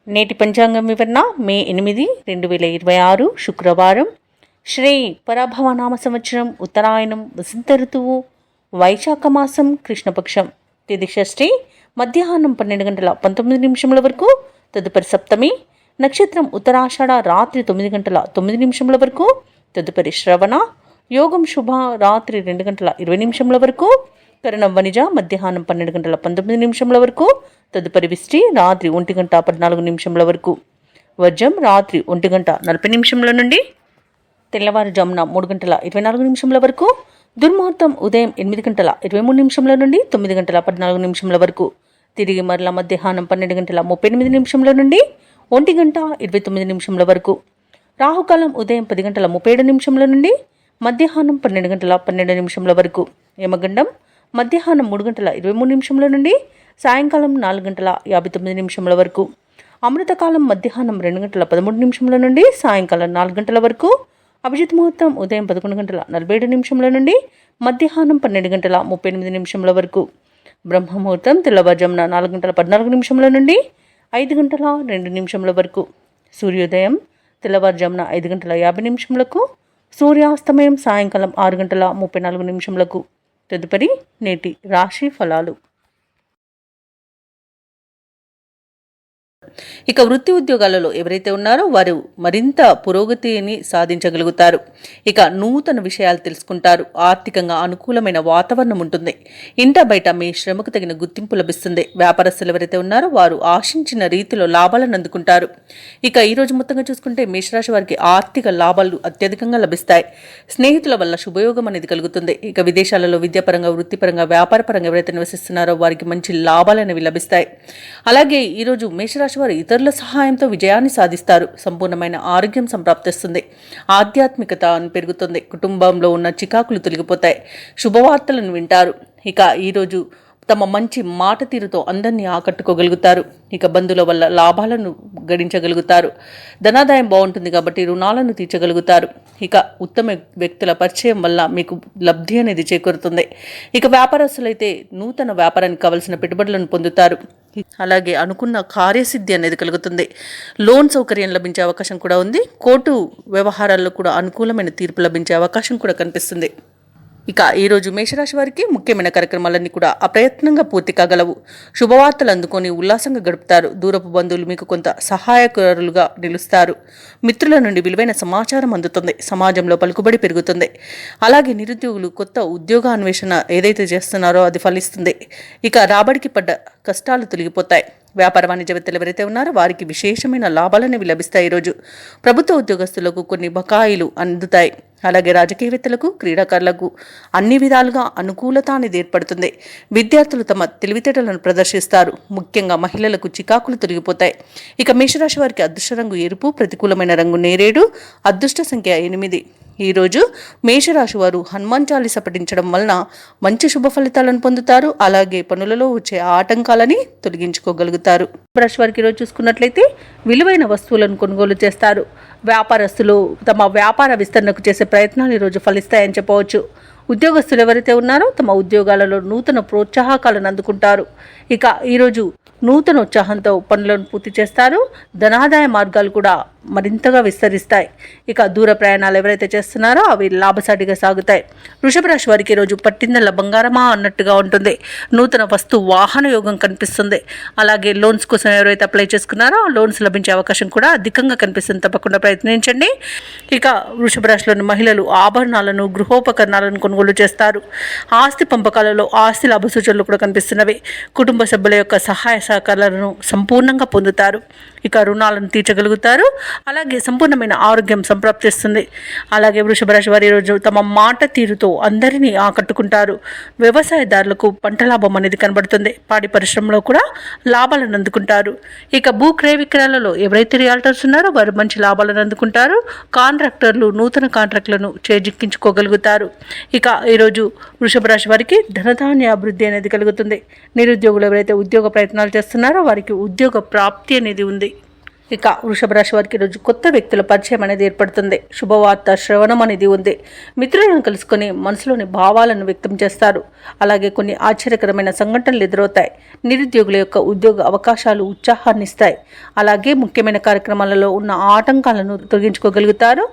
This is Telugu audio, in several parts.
నేటి పంచాంగం వివరణ మే 8, 2026 శుక్రవారం. శ్రీ పరాభవనామ సంవత్సరం, ఉత్తరాయణం, వసంత ఋతువు, వైశాఖ మాసం, కృష్ణపక్షం. తిథి షష్ఠి, మధ్యాహ్నం 12:19 వరకు. తదుపరి సప్తమి. నక్షత్రం ఉత్తరాషాఢ, రాత్రి 9:09 వరకు. తదుపరి శ్రవణ. యోగం శుభ, రాత్రి 2:20 వరకు. కరణం వనిజ, మధ్యాహ్నం 12:19 వరకు. తదుపరి విష్టి, రాత్రి 1:14 వరకు. వర్జం, రాత్రి 1:40 నుండి తెల్లవారుజామున 3:24 వరకు. దుర్ముహూర్తం ఉదయం 8:23 నుండి 9:14 వరకు. తిరిగి మరల మధ్యాహ్నం 12:38 నుండి 1:29 వరకు. రాహుకాలం ఉదయం 10:37 నుండి మధ్యాహ్నం 12:12 వరకు. యమగండం మధ్యాహ్నం 3:23 నుండి సాయంకాలం 4:59 వరకు. అమృతకాలం మధ్యాహ్నం 2:13 నుండి సాయంకాలం 4 వరకు. అభిజిత్ ముహూర్తం ఉదయం 11:47 నుండి మధ్యాహ్నం 12:38 వరకు. బ్రహ్మముహూర్తం తెల్లవారుజామున 4:14 నుండి 5:02 వరకు. సూర్యోదయం తెల్లవారుజామున 5:50 సూర్యాస్తమయం సాయంకాలం 6:34. తదుపరి నేటి రాశి ఫలాలు. ఇక వృత్తి ఉద్యోగాలలో ఎవరైతే ఉన్నారో వారు మరింత పురోగతిని సాధించగలుగుతారు. ఇక నూతన విషయాలు తెలుసుకుంటారు. ఆర్థికంగా అనుకూలమైన వాతావరణం ఉంటుంది. ఇంట బయట మీ శ్రమకు తగిన గుర్తింపు లభిస్తుంది. వ్యాపారస్తులు ఎవరైతే ఉన్నారో వారు ఆశించిన రీతిలో లాభాలను అందుకుంటారు. ఇక ఈ రోజు మొత్తంగా చూసుకుంటే మేషరాశి వారికి ఆర్థిక లాభాలు అత్యధికంగా లభిస్తాయి. స్నేహితుల వల్ల శుభయోగం అనేది కలుగుతుంది. ఇక విదేశాలలో విద్యాపరంగా, వృత్తిపరంగా, వ్యాపారపరంగా ఎవరైతే నివసిస్తున్నారో వారికి మంచి లాభాలు అనేవి లభిస్తాయి. అలాగే ఈరోజు మేషరాశి వారు ఇతరుల సహాయంతో విజయాన్ని సాధిస్తారు. సంపూర్ణమైన ఆరోగ్యం సంప్రాప్తిస్తుంది. ఆధ్యాత్మికత పెరుగుతుంది. కుటుంబంలో ఉన్న చికాకులు తొలగిపోతాయి. శుభవార్తలను వింటారు. ఇక ఈరోజు తమ మంచి మాట తీరుతో అందరినీ ఆకట్టుకోగలుగుతారు. ఇక బంధువుల వల్ల లాభాలను గడించగలుగుతారు. ధనాదాయం బాగుంటుంది కాబట్టి రుణాలను తీర్చగలుగుతారు. ఇక ఉత్తమ వ్యక్తుల పరిచయం వల్ల మీకు లబ్ధి అనేది చేకూరుతుంది. ఇక వ్యాపారస్తులైతే నూతన వ్యాపారానికి కావలసిన పెట్టుబడులను పొందుతారు. అలాగే అనుకున్న కార్యసిద్ధి అనేది కలుగుతుంది. లోన్ సౌకర్యం లభించే అవకాశం కూడా ఉంది. కోర్టు వ్యవహారాల్లో కూడా అనుకూలమైన తీర్పు లభించే అవకాశం కూడా కనిపిస్తుంది. ఇక ఈరోజు మేషరాశి వారికి ముఖ్యమైన కార్యక్రమాలన్నీ కూడా అప్రయత్నంగా పూర్తి కాగలవు. శుభవార్తలు అందుకొని ఉల్లాసంగా గడుపుతారు. దూరపు బంధువులు మీకు కొంత సహాయకులుగా నిలుస్తారు. మిత్రుల నుండి విలువైన సమాచారం అందుతుంది. సమాజంలో పలుకుబడి పెరుగుతుంది. అలాగే నిరుద్యోగులు కొత్త ఉద్యోగ అన్వేషణ ఏదైతే చేస్తున్నారో అది ఫలిస్తుంది. ఇక రాబడికి పడ్డ కష్టాలు తొలగిపోతాయి. వ్యాపార వాణిజ్యవేత్తలు ఎవరైతే ఉన్నారో వారికి విశేషమైన లాభాలనేవి లభిస్తాయి. ఈరోజు ప్రభుత్వ ఉద్యోగస్తులకు కొన్ని బకాయిలు అందుతాయి. అలాగే రాజకీయవేత్తలకు, క్రీడాకారులకు అన్ని విధాలుగా అనుకూలత అనేది ఏర్పడుతుంది. విద్యార్థులు తమ తెలివితేటలను ప్రదర్శిస్తారు. ముఖ్యంగా మహిళలకు చికాకులు తొలగిపోతాయి. ఇక మేషరాశి వారికి అదృష్ట రంగు ఎరుపు, ప్రతికూలమైన రంగు నేరేడు, అదృష్ట సంఖ్య 8. ఈరోజు మేషరాశి వారు హనుమాన్ చాలీస పఠించడం వలన మంచి శుభ ఫలితాలను పొందుతారు. అలాగే పనులలో వచ్చే ఆటంకాలని తొలగించుకోగలుగుతారు. రాశి వారికి ఈరోజు చూసుకున్నట్లయితే విలువైన వస్తువులను కొనుగోలు చేస్తారు. వ్యాపారస్తులు తమ వ్యాపార విస్తరణకు చేసే ప్రయత్నాలు ఈరోజు ఫలిస్తాయని చెప్పవచ్చు. ఉద్యోగస్తులు ఎవరైతే ఉన్నారో తమ ఉద్యోగాలలో నూతన ప్రోత్సాహకాలను అందుకుంటారు. ఇక ఈరోజు నూతన ఉత్సాహంతో పనులను పూర్తి చేస్తారు. ధనాదాయ మార్గాలు కూడా మరింతగా విస్తరిస్తాయి. ఇక దూర ప్రయాణాలు ఎవరైతే చేస్తున్నారో అవి లాభసాటిగా సాగుతాయి. వృషభ రాశి వారికి ఈరోజు పట్టిందల్ల బంగారమా అన్నట్టుగా ఉంటుంది. నూతన వస్తు వాహన యోగం కనిపిస్తుంది. అలాగే లోన్స్ కోసం ఎవరైతే అప్లై చేసుకున్నారో లోన్స్ లభించే అవకాశం కూడా అధికంగా కనిపిస్తుంది. తప్పకుండా ప్రయత్నించండి. ఇక వృషభ రాశిలోని మహిళలు ఆభరణాలను, గృహోపకరణాలను కొనుగోలు చేస్తారు. ఆస్తి పంపకాలలో ఆస్తి లాభ సూచనలు కూడా కనిపిస్తున్నవి. కుటుంబ సభ్యుల యొక్క సహాయ సహకారాలను సంపూర్ణంగా పొందుతారు. ఇక రుణాలను తీర్చగలుగుతారు. అలాగే సంపూర్ణమైన ఆరోగ్యం సంప్రాప్తిస్తుంది. అలాగే వృషభ రాశి వారి రోజు తమ మాట తీరుతో అందరినీ ఆకట్టుకుంటారు. వ్యవసాయదారులకు పంట లాభం అనేది కనబడుతుంది. పాడి పరిశ్రమలో కూడా లాభాలను అందుకుంటారు. ఇక భూ క్రయ విక్రయాలలో ఎవరైతే రియాల్టర్స్ ఉన్నారో వారు మంచి లాభాలను అందుకుంటారు. కాంట్రాక్టర్లు నూతన కాంట్రాక్టులను చేజిక్కించుకోగలుగుతారు. ఇక ఈరోజు వృషభ రాశి వారికి ధనధాన్య అభివృద్ధి అనేది కలుగుతుంది. నిరుద్యోగులు ఎవరైతే ఉద్యోగ ప్రయత్నాలు చేస్తున్నారో వారికి ఉద్యోగ ప్రాప్తి అనేది ఉంది. ఇక వృషభ రాశి వారికి ఈరోజు కొత్త వ్యక్తుల పరిచయం అనేది ఏర్పడుతుంది. శుభవార్త శ్రవణం అనేది ఉంది. మిత్రులను కలుసుకొని మనసులోని భావాలను వ్యక్తం చేస్తారు. అలాగే కొన్ని ఆశ్చర్యకరమైన సంఘటనలు ఎదురవుతాయి. నిరుద్యోగుల యొక్క ఉద్యోగ అవకాశాలు ఉత్సాహాన్ని ఇస్తాయి. అలాగే ముఖ్యమైన కార్యక్రమాలలో ఉన్న ఆటంకాలను తొలగించుకోగలుగుతారు.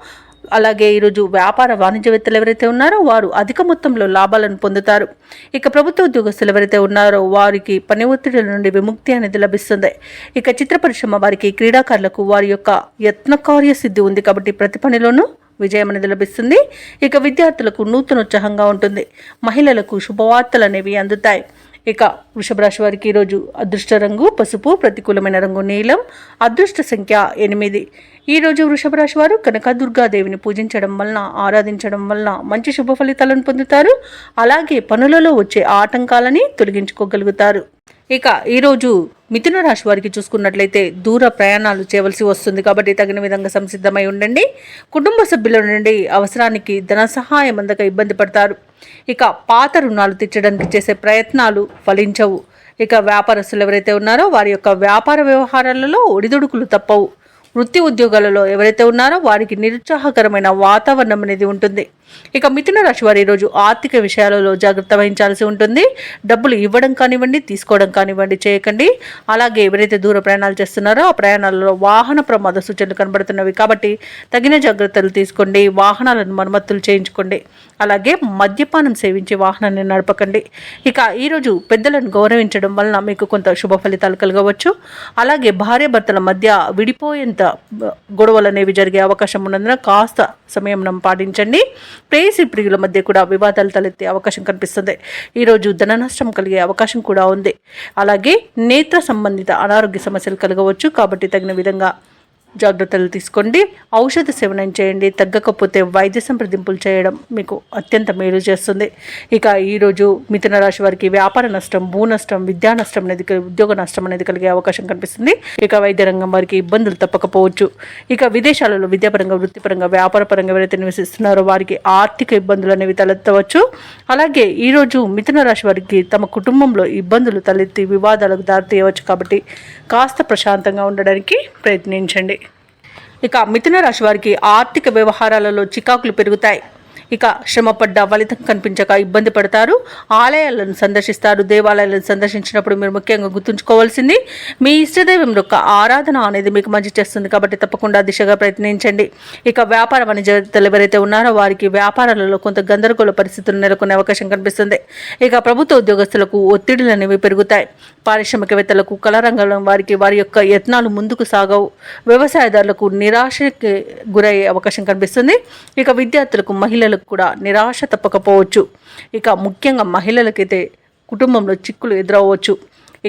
అలాగే ఈరోజు వ్యాపార వాణిజ్యవేత్తలు ఎవరైతే ఉన్నారో వారు అధిక మొత్తంలో లాభాలను పొందుతారు. ఇక ప్రభుత్వ ఉద్యోగస్తులు ఎవరైతే ఉన్నారో వారికి పని ఒత్తిడిల నుండి విముక్తి అనేది లభిస్తుంది. ఇక చిత్ర పరిశ్రమ వారికి, క్రీడాకారులకు వారి యొక్క యత్నకార్య సిద్ధి ఉంది కాబట్టి ప్రతి పనిలోనూ విజయం అనేది లభిస్తుంది. ఇక విద్యార్థులకు నూతనోత్సాహంగా ఉంటుంది. మహిళలకు శుభవార్తలు అనేవి అందుతాయి. ఇక వృషభ రాశి వారికి ఈరోజు అదృష్ట రంగు పసుపు, ప్రతికూలమైన రంగు నీలం, అదృష్ట సంఖ్య 8. ఈరోజు వృషభ రాశి వారు కనకదుర్గాదేవిని పూజించడం వలన, ఆరాధించడం వలన మంచి శుభ ఫలితాలను పొందుతారు. అలాగే పనులలో వచ్చే ఆటంకాలని తొలగించుకోగలుగుతారు. ఇక ఈరోజు మిథున రాశి వారికి చూసుకున్నట్లయితే దూర ప్రయాణాలు చేయవలసి వస్తుంది కాబట్టి తగిన విధంగా సంసిద్ధమై ఉండండి. కుటుంబ సభ్యుల నుండి అవసరానికి ధన సహాయం అందక ఇబ్బంది పడతారు. ఇక పాత రుణాలు తీర్చడానికి చేసే ప్రయత్నాలు ఫలించవు. ఇక వ్యాపారస్తులు ఎవరైతే ఉన్నారో వారి యొక్క వ్యాపార వ్యవహారాలలో ఒడిదుడుకులు తప్పవు. వృత్తి ఉద్యోగాలలో ఎవరైతే ఉన్నారో వారికి నిరుత్సాహకరమైన వాతావరణం అనేది ఉంటుంది. ఇక మిథున రాశి వారు ఈరోజు ఆర్థిక విషయాలలో జాగ్రత్త వహించాల్సి ఉంటుంది. డబ్బులు ఇవ్వడం కానివ్వండి, తీసుకోవడం కానివ్వండి చేయకండి. అలాగే ఎవరైతే దూర ప్రయాణాలు చేస్తున్నారో ఆ ప్రయాణాలలో వాహన ప్రమాద సూచనలు కనబడుతున్నవి కాబట్టి తగిన జాగ్రత్తలు తీసుకోండి. వాహనాలను మరమ్మతులు చేయించుకోండి. అలాగే మద్యపానం సేవించి వాహనాన్ని నడపకండి. ఇక ఈరోజు పెద్దలను గౌరవించడం వలన మీకు కొంత శుభ ఫలితాలు కలగవచ్చు. అలాగే భార్యాభర్తల మధ్య విడిపోయేంత గొడవలు అనేవి జరిగే అవకాశం ఉన్నందున కాస్త సమయం పాటించండి. ప్రేయసి ప్రియుల మధ్య కూడా వివాదాలు తలెత్తే అవకాశం కనిపిస్తుంది. ఈరోజు ధన నష్టం కలిగే అవకాశం కూడా ఉంది. అలాగే నేత్ర సంబంధిత అనారోగ్య సమస్యలు కలగవచ్చు కాబట్టి తగిన విధంగా జాగ్రత్తలు తీసుకోండి. ఔషధ సేవనం చేయండి. తగ్గకపోతే వైద్య సంప్రదింపులు చేయడం మీకు అత్యంత మేలు చేస్తుంది. ఇక ఈరోజు మిథున రాశి వారికి వ్యాపార నష్టం, భూ నష్టం, విద్యా నష్టం అనేది, ఉద్యోగ నష్టం అనేది కలిగే అవకాశం కనిపిస్తుంది. ఇక వైద్య రంగం వారికి ఇబ్బందులు తప్పకపోవచ్చు. ఇక విదేశాలలో విద్యాపరంగా, వృత్తిపరంగా, వ్యాపారపరంగా ఎవరైతే నివసిస్తున్నారో వారికి ఆర్థిక ఇబ్బందులు అనేవి తలెత్తవచ్చు. అలాగే ఈరోజు మిథున రాశి వారికి తమ కుటుంబంలో ఇబ్బందులు తలెత్తి వివాదాలకు దారితీయవచ్చు కాబట్టి కాస్త ప్రశాంతంగా ఉండడానికి ప్రయత్నించండి. ఇక మిథున రాశి వారికి ఆర్థిక వ్యవహారాలలో చికాకులు పెరుగుతాయి. ఇక శ్రమపడ్డ ఫలితం కనిపించక ఇబ్బంది పడతారు. ఆలయాలను సందర్శిస్తారు. దేవాలయాలను సందర్శించినప్పుడు మీరు ముఖ్యంగా గుర్తుంచుకోవాల్సింది మీ ఇష్టదైవం యొక్క ఆరాధన అనేది మీకు మంచి చేస్తుంది కాబట్టి తప్పకుండా దిశగా ప్రయత్నించండి. ఇక వ్యాపార వాణిజ్యవేత్తలు ఎవరైతే ఉన్నారో వారికి వ్యాపారాలలో కొంత గందరగోళ పరిస్థితులు నెలకొనే అవకాశం కనిపిస్తుంది. ఇక ప్రభుత్వ ఉద్యోగస్తులకు ఒత్తిడులు అనేవి పెరుగుతాయి. పారిశ్రామికవేత్తలకు, కళారంగంలో వారికి వారి యొక్క యత్నాలు ముందుకు సాగవు. వ్యవసాయదారులకు నిరాశకి గురయ్యే అవకాశం కనిపిస్తుంది. ఇక విద్యార్థులకు, మహిళలకు కూడా నిరాశ తప్పకపోవచ్చు. ఇక ముఖ్యంగా మహిళలకైతే కుటుంబంలో చిక్కులు ఎదురవ్వచ్చు.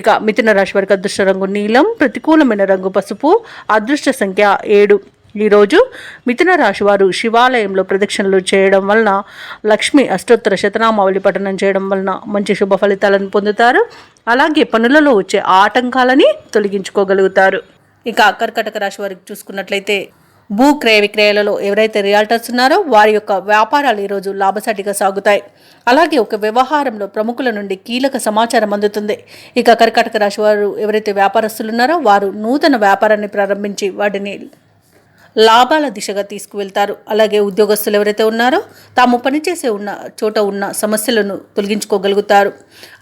ఇక మిథున రాశి వారికి అదృష్ట రంగు నీలం, ప్రతికూలమైన రంగు పసుపు, అదృష్ట సంఖ్య 7. ఈరోజు మిథున రాశి వారు శివాలయంలో ప్రదక్షిణలు చేయడం వలన, లక్ష్మి అష్టోత్తర శతనామావళి పఠనం చేయడం వలన మంచి శుభ ఫలితాలను పొందుతారు. అలాగే పనులలో వచ్చే ఆటంకాలని తొలగించుకోగలుగుతారు. ఇక కర్కాటక రాశి వారికి చూసుకున్నట్లయితే భూ క్రయ విక్రయాలలో ఎవరైతే రియాల్టర్స్ ఉన్నారో వారి యొక్క వ్యాపారాలు ఈరోజు లాభసాటిగా సాగుతాయి. అలాగే ఒక వ్యవహారంలో ప్రముఖుల నుండి కీలక సమాచారం అందుతుంది. ఇక కర్కాటక రాశి వారు ఎవరైతే వ్యాపారస్తులు ఉన్నారో వారు నూతన వ్యాపారాన్ని ప్రారంభించి వాటిని లాభాల దిశగా తీసుకువెళ్తారు. అలాగే ఉద్యోగస్తులు ఎవరైతే ఉన్నారో తాము పనిచేసే చోట ఉన్న సమస్యలను తొలగించుకోగలుగుతారు.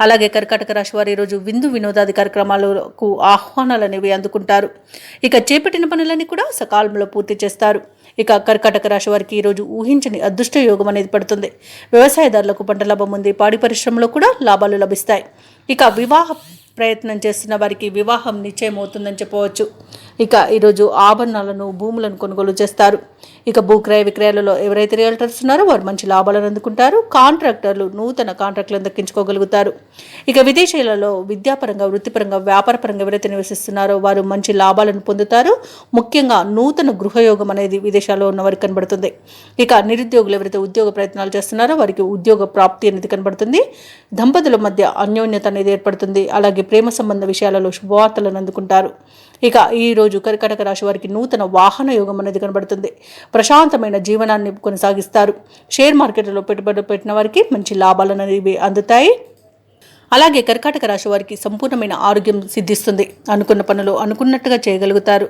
అలాగే కర్కాటక రాశి వారు ఈరోజు విందు వినోదాది కార్యక్రమాలకు ఆహ్వానాలు అనేవి అందుకుంటారు. ఇక చేపట్టిన పనులన్నీ కూడా సకాలంలో పూర్తి చేస్తారు. ఇక కర్కాటక రాశి వారికి ఈరోజు ఊహించని అదృష్ట యోగం అనేది పడుతుంది. వ్యవసాయదారులకు పంట లాభం ఉంది. పాడి పరిశ్రమలో కూడా లాభాలు లభిస్తాయి. ఇక వివాహ ప్రయత్నం చేస్తున్న వారికి వివాహం నిశ్చయం అవుతుందని చెప్పవచ్చు. ఇక ఈరోజు ఆభరణాలను, భూములను కొనుగోలు చేస్తారు. ఇక భూక్రయ విక్రయాలలో ఎవరైతే రియల్టర్స్ ఉన్నారో వారు మంచి లాభాలను అందుకుంటారు. కాంట్రాక్టర్లు నూతన కాంట్రాక్టులను దక్కించుకోగలుగుతారు. ఇక విదేశీయులలో విద్యాపరంగా, వృత్తిపరంగా, వ్యాపారపరంగా ఎవరైతే నివసిస్తున్నారో వారు మంచి లాభాలను పొందుతారు. ముఖ్యంగా నూతన గృహయోగం అనేది విదేశాల్లో ఉన్న వారికి కనబడుతుంది. ఇక నిరుద్యోగులు ఎవరైతే ఉద్యోగ ప్రయత్నాలు చేస్తున్నారో వారికి ఉద్యోగ ప్రాప్తి అనేది కనబడుతుంది. దంపతుల మధ్య అన్యోన్యత అనేది ఏర్పడుతుంది. అలాగే ప్రేమ సంబంధ విషయాలలో శుభవార్తలను అందుకుంటారు. ఇక ఈరోజు కర్కాటక రాశి వారికి నూతన వాహన యోగం అనేది కనబడుతుంది. ప్రశాంతమైన జీవనాన్ని కొనసాగిస్తారు. షేర్ మార్కెట్లో పెట్టుబడులు పెట్టిన వారికి మంచి లాభాలు అనేవి అందుతాయి. అలాగే కర్కాటక రాశి వారికి సంపూర్ణమైన ఆరోగ్యం సిద్ధిస్తుంది. అనుకున్న పనులు అనుకున్నట్టుగా చేయగలుగుతారు.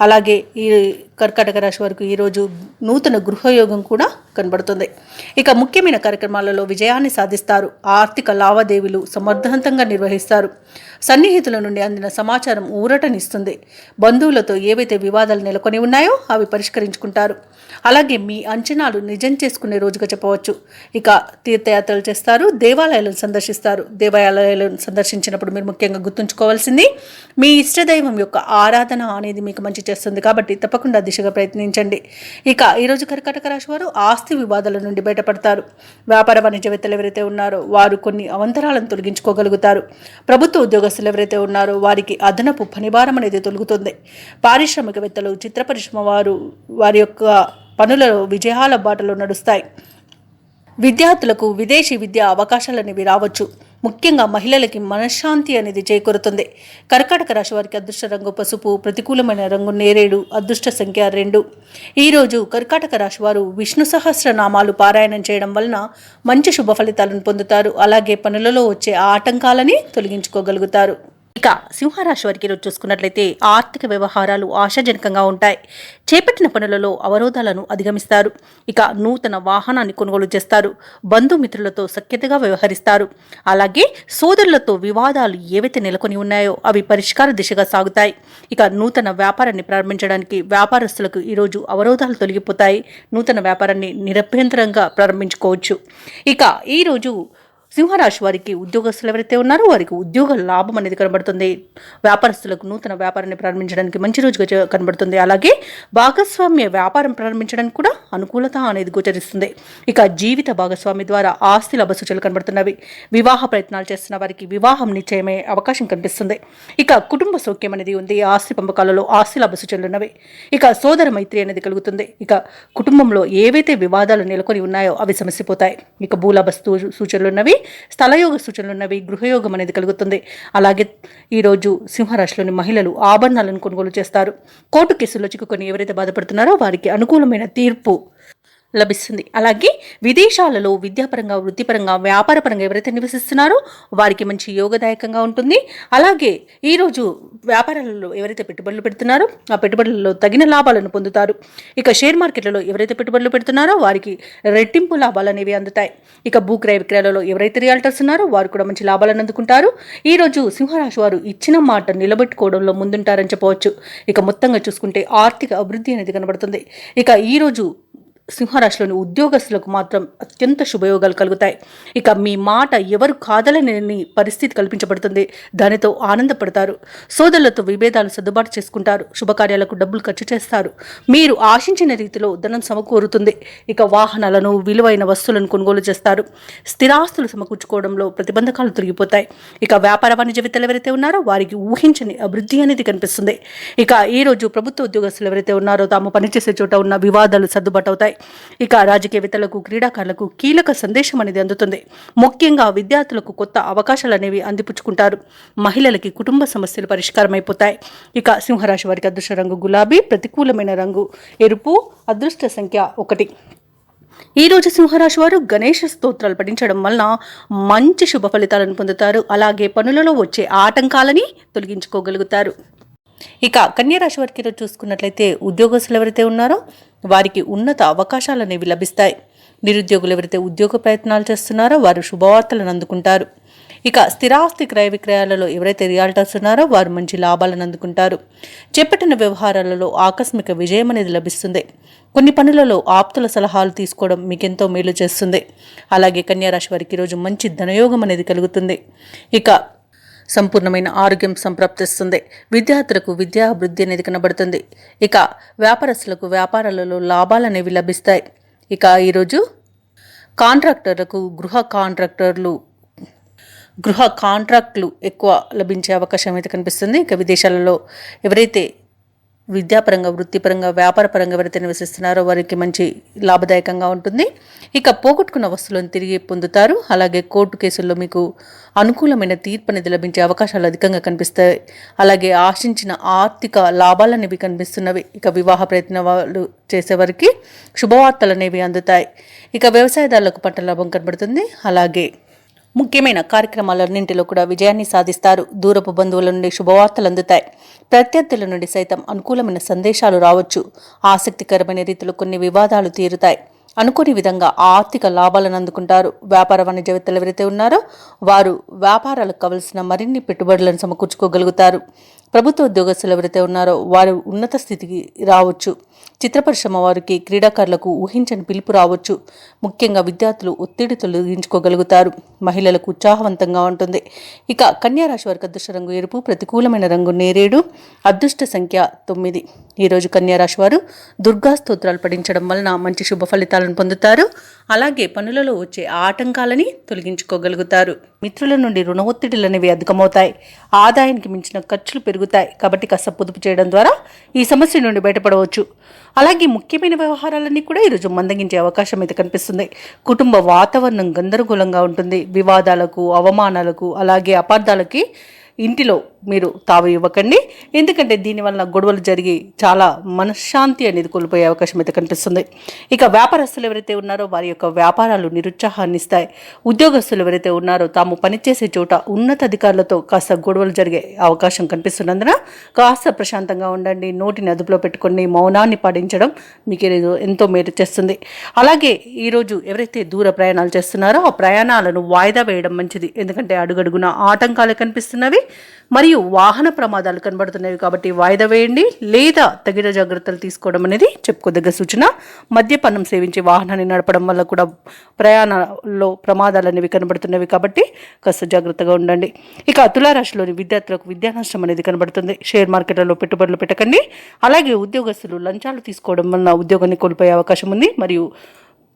అలాగే ఈ కర్కాటక రాశి వారికి ఈరోజు నూతన గృహయోగం కూడా కనబడుతుంది. ఇక ముఖ్యమైన కార్యక్రమాలలో విజయాన్ని సాధిస్తారు. ఆర్థిక లావాదేవీలు సమర్థవంతంగా నిర్వహిస్తారు. సన్నిహితుల నుండి అందిన సమాచారం ఊరటనిస్తుంది. బంధువులతో ఏవైతే వివాదాలు నెలకొని ఉన్నాయో అవి పరిష్కరించుకుంటారు. అలాగే మీ అంచనాలు నిజం చేసుకునే రోజుగా చెప్పవచ్చు. ఇక తీర్థయాత్రలు చేస్తారు, దేవాలయాలను సందర్శిస్తారు. దేవాలయాలను సందర్శించినప్పుడు మీరు ముఖ్యంగా గుర్తుంచుకోవాల్సింది మీ ఇష్టదైవం యొక్క ఆరాధన అనేది మీకు మంచి చేస్తుంది. కాబట్టి తప్పకుండా దిశగా ప్రయత్నించండి. ఇక ఈరోజు కర్కాటక రాశి వారు ఆస్తి వివాదాల నుండి బయటపడతారు. వ్యాపార వాణిజ్యవేత్తలు ఎవరైతే ఉన్నారో వారు కొన్ని అవంతరాలను తొలగించుకోగలుగుతారు. ప్రభుత్వ ఉద్యోగస్తులు ఎవరైతే ఉన్నారో వారికి అదనపు పనిభారం అనేది తొలగుతుంది. పారిశ్రామికవేత్తలు, చిత్ర పరిశ్రమ వారి యొక్క పనులలో విజయాల బాటలో నడుస్తాయి. విద్యార్థులకు విదేశీ విద్యా అవకాశాలు అనేవి రావచ్చు. ముఖ్యంగా మహిళలకి మనశ్శాంతి అనేది చేకూరుతుంది. కర్కాటక రాశి వారికి అదృష్ట రంగు పసుపు, ప్రతికూలమైన రంగు నేరేడు, అదృష్ట సంఖ్య 2. ఈరోజు కర్కాటక రాశి వారు విష్ణు సహస్రనామాలు పారాయణం చేయడం వలన మంచి శుభ ఫలితాలను పొందుతారు. అలాగే పనులలో వచ్చే ఆటంకాలని తొలగించుకోగలుగుతారు. ఇక సింహరాశి వారికి ఈరోజు చూసుకున్నట్లయితే ఆర్థిక వ్యవహారాలు ఆశాజనకంగా ఉంటాయి. చేపట్టిన పనులలో అవరోధాలను అధిగమిస్తారు. ఇక నూతన వాహనాన్ని కొనుగోలు చేస్తారు. బంధుమిత్రులతో సఖ్యతగా వ్యవహరిస్తారు. అలాగే సోదరులతో వివాదాలు ఏవైతే నెలకొని ఉన్నాయో అవి పరిష్కార దిశగా సాగుతాయి. ఇక నూతన వ్యాపారాన్ని ప్రారంభించడానికి వ్యాపారస్తులకు ఈరోజు అవరోధాలు తొలగిపోతాయి. నూతన వ్యాపారాన్ని నిరభ్యంతరంగా ప్రారంభించుకోవచ్చు. ఇక ఈరోజు సింహరాశి వారికి ఉద్యోగస్తులు ఎవరైతే ఉన్నారో వారికి ఉద్యోగ లాభం అనేది కనబడుతుంది. వ్యాపారస్తులకు నూతన వ్యాపారాన్ని ప్రారంభించడానికి మంచి రోజుగా కనబడుతుంది. అలాగే భాగస్వామ్య వ్యాపారం ప్రారంభించడానికి కూడా అనుకూలత అనేది గోచరిస్తుంది. ఇక జీవిత భాగస్వామి ద్వారా ఆస్తి లాభ సూచనలు కనబడుతున్నవి. వివాహ ప్రయత్నాలు చేస్తున్న వారికి వివాహం నిశ్చయమే అవకాశం కనిపిస్తుంది. ఇక కుటుంబ సౌఖ్యం అనేది ఉంది. ఆస్తి పంపకాలలో ఆస్తి లాభ సూచనలు ఉన్నవి. ఇక సోదర మైత్రి అనేది కలుగుతుంది. ఇక కుటుంబంలో ఏవైతే వివాదాలు నెలకొని ఉన్నాయో అవి సమసిపోతాయి. ఇక భూలాభ సూచనలు ఉన్నవి. స్థలయోగ సూచనలు ఉన్నవి. గృహయోగం అనేది కలుగుతుంది. అలాగే ఈరోజు సింహరాశిలోని మహిళలు ఆభరణాలను కొనుగోలు చేస్తారు. కోర్టు కేసుల్లో చిక్కుకొని ఎవరైతే బాధపడుతున్నారో వారికి అనుకూలమైన తీర్పు లభిస్తుంది. అలాగే విదేశాలలో విద్యాపరంగా, వృత్తిపరంగా, వ్యాపారపరంగా ఎవరైతే నివసిస్తున్నారో వారికి మంచి యోగదాయకంగా ఉంటుంది. అలాగే ఈరోజు వ్యాపారాలలో ఎవరైతే పెట్టుబడులు పెడుతున్నారో ఆ పెట్టుబడులలో తగిన లాభాలను పొందుతారు. ఇక షేర్ మార్కెట్లలో ఎవరైతే పెట్టుబడులు పెడుతున్నారో వారికి రెట్టింపు లాభాలు అనేవి అందుతాయి. ఇక భూక్రయ విక్రయాలలో ఎవరైతే రియాల్టర్స్ ఉన్నారో వారు కూడా మంచి లాభాలను అందుకుంటారు. ఈరోజు సింహరాశి వారు ఇచ్చిన మాట నిలబెట్టుకోవడంలో ముందుంటారని చెప్పవచ్చు. ఇక మొత్తంగా చూసుకుంటే ఆర్థిక అభివృద్ధి అనేది కనబడుతుంది. ఇక ఈరోజు సింహరాశిలోని ఉద్యోగస్తులకు మాత్రం అత్యంత శుభయోగాలు కలుగుతాయి. ఇక మీ మాట ఎవరు కాదలని పరిస్థితి కల్పించబడుతుంది. దానితో ఆనందపడతారు. సోదరులతో విభేదాలు సర్దుబాటు చేసుకుంటారు. శుభకార్యాలకు డబ్బులు ఖర్చు చేస్తారు. మీరు ఆశించిన రీతిలో ధనం సమకూరుతుంది. ఇక వాహనాలను, విలువైన వస్తువులను కొనుగోలు చేస్తారు. స్థిరాస్తులు సమకూర్చుకోవడంలో ప్రతిబంధకాలు తొలగిపోతాయి. ఇక వ్యాపార వాణిజ్యవేత్తలు ఎవరైతే ఉన్నారో వారికి ఊహించని అభివృద్ధి అనేది కనిపిస్తుంది. ఇక ఈరోజు ప్రభుత్వ ఉద్యోగస్తులు ఎవరైతే ఉన్నారో తాము పనిచేసే చోట ఉన్న వివాదాలు సర్దుబాటు అవుతాయి. ఇక రాజకీయవేత్తలకు, క్రీడాకారులకు కీలక సందేశం అనేది అందుతుంది. ముఖ్యంగా విద్యార్థులకు కొత్త అవకాశాలు అనేవి అందిపుచ్చుకుంటారు. మహిళలకి కుటుంబ సమస్యలు పరిష్కారం అయిపోతాయి. ఇక సింహరాశి వారికి అదృష్ట రంగు గులాబీ, ప్రతికూలమైన రంగు ఎరుపు, అదృష్ట సంఖ్య 1. ఈరోజు సింహరాశి వారు గణేష స్తోత్రాలు పఠించడం వలన మంచి శుభ ఫలితాలను పొందుతారు. అలాగే పనులలో వచ్చే ఆటంకాలని తొలగించుకోగలుగుతారు. ఇక కన్యారాశి వారికి ఈరోజు చూసుకున్నట్లయితే ఉద్యోగస్తులు ఎవరైతే ఉన్నారో వారికి ఉన్నత అవకాశాలు అనేవి లభిస్తాయి. నిరుద్యోగులు ఎవరైతే ఉద్యోగ ప్రయత్నాలు చేస్తున్నారో వారు శుభవార్తలను అందుకుంటారు. ఇక స్థిరాస్తి క్రయ విక్రయాలలో ఎవరైతే రియాల్టర్స్ ఉన్నారో వారు మంచి లాభాలను అందుకుంటారు. చేపట్టిన వ్యవహారాలలో ఆకస్మిక విజయం అనేది లభిస్తుంది. కొన్ని పనులలో ఆప్తుల సలహాలు తీసుకోవడం మీకెంతో మేలు చేస్తుంది. అలాగే కన్యారాశి వారికి ఈరోజు మంచి ధనయోగం అనేది కలుగుతుంది. ఇక సంపూర్ణమైన ఆరోగ్యం సంప్రాప్తిస్తుంది. విద్యార్థులకు విద్యా అభివృద్ధి అనేది కనబడుతుంది. ఇక వ్యాపారస్తులకు వ్యాపారాలలో లాభాలు అనేవి లభిస్తాయి. ఇక ఈరోజు కాంట్రాక్టర్లకు గృహ కాంట్రాక్టులు ఎక్కువ లభించే అవకాశం అయితే కనిపిస్తుంది. ఇక విదేశాలలో ఎవరైతే విద్యాపరంగా, వృత్తిపరంగా, వ్యాపారపరంగా ఎవరైతే నివసిస్తున్నారో వారికి మంచి లాభదాయకంగా ఉంటుంది. ఇక పోగొట్టుకున్న వస్తువులను తిరిగి పొందుతారు. అలాగే కోర్టు కేసుల్లో మీకు అనుకూలమైన తీర్పు అనేది లభించే అవకాశాలు అధికంగా కనిపిస్తాయి. అలాగే ఆశించిన ఆర్థిక లాభాలు అనేవి కనిపిస్తున్నవి. ఇక వివాహ ప్రయత్నాలు చేసేవారికి శుభవార్తలు అనేవి అందుతాయి. ఇక వ్యవసాయదారులకు పంట లాభం కనబడుతుంది. అలాగే ముఖ్యమైన కార్యక్రమాలన్నింటిలో కూడా విజయాన్ని సాధిస్తారు. దూరపు బంధువుల నుండి శుభవార్తలు అందుతాయి. ప్రత్యర్థుల నుండి సైతం అనుకూలమైన సందేశాలు రావచ్చు. ఆసక్తికరమైన రీతిలో కొన్ని వివాదాలు తీరుతాయి. అనుకోని విధంగా ఆర్థిక లాభాలను అందుకుంటారు. వ్యాపార వాణిజ్యవేత్తలు ఎవరైతే ఉన్నారో వారు వ్యాపారాలకు కావలసిన మరిన్ని పెట్టుబడులను సమకూర్చుకోగలుగుతారు. ప్రభుత్వ ఉద్యోగస్తులు ఎవరైతే ఉన్నారో వారు ఉన్నత స్థితికి రావచ్చు. చిత్ర పరిశ్రమ వారికి, క్రీడాకారులకు ఊహించని పిలుపు రావచ్చు. ముఖ్యంగా విద్యార్థులు ఒత్తిడి తొలగించుకోగలుగుతారు. మహిళలకు ఉత్సాహవంతంగా ఉంటుంది. ఇక కన్యా రాశి వారికి అదృష్ట రంగు ఎరుపు, ప్రతికూలమైన రంగు నేరేడు, అదృష్ట సంఖ్య 9. ఈరోజు కన్యా రాశి వారు దుర్గా స్తోత్రాలు పఠించడం వలన మంచి శుభ ఫలితాలను పొందుతారు. అలాగే పనులలో వచ్చే ఆటంకాలని తొలగించుకోగలుగుతారు. మిత్రుల నుండి రుణ ఒత్తిడిలు అనేవి అధికమవుతాయి. ఆదాయానికి మించిన ఖర్చులు పెరుగుతాయి. కాబట్టి కాస్త పొదుపు చేయడం ద్వారా ఈ సమస్య నుండి బయటపడవచ్చు. అలాగే ముఖ్యమైన వ్యవహారాలన్నీ కూడా ఈరోజు మందగించే అవకాశం అయితే కనిపిస్తుంది. కుటుంబ వాతావరణం గందరగోళంగా ఉంటుంది. వివాదాలకు, అవమానాలకు, అలాగే అపార్థాలకి ఇంటిలో మీరు తావు ఇవ్వకండి. ఎందుకంటే దీనివల్ల గొడవలు జరిగి చాలా మనశ్శాంతి అనేది కోల్పోయే అవకాశం అయితే కనిపిస్తుంది. ఇక వ్యాపారస్తులు ఎవరైతే ఉన్నారో వారి యొక్క వ్యాపారాలు నిరుత్సాహాన్ని ఇస్తాయి. ఉద్యోగస్తులు ఎవరైతే ఉన్నారో తాము పనిచేసే చోట ఉన్నతాధికారులతో కాస్త గొడవలు జరిగే అవకాశం కనిపిస్తున్నందున కాస్త ప్రశాంతంగా ఉండండి. నోటిని అదుపులో పెట్టుకొని మౌనాన్ని పాటించడం మీకు ఎంతో మేలు చేస్తుంది. అలాగే ఈరోజు ఎవరైతే దూర ప్రయాణాలు చేస్తున్నారో ఆ ప్రయాణాలను వాయిదా వేయడం మంచిది. ఎందుకంటే అడుగడుగున ఆటంకాలు కనిపిస్తున్నవి మరియు వాహన ప్రమాదాలు కనబడుతున్నాయి. కాబట్టి వాయిదా వేయండి లేదా తగిన జాగ్రత్తలు తీసుకోవడం అనేది చెప్పుకోదగ్గ సూచన. మద్యపానం సేవించి వాహనాన్ని నడపడం వల్ల కూడా ప్రయాణాల్లో ప్రమాదాలు అనేవి కనబడుతున్నవి. కాబట్టి కాస్త జాగ్రత్తగా ఉండండి. ఇక తులారాశిలోని విద్యార్థులకు విద్యా నష్టం అనేది కనబడుతుంది. షేర్ మార్కెట్లలో పెట్టుబడులు పెట్టకండి. అలాగే ఉద్యోగస్తులు లంచాలు తీసుకోవడం వలన ఉద్యోగాన్ని కోల్పోయే అవకాశం ఉంది. మరియు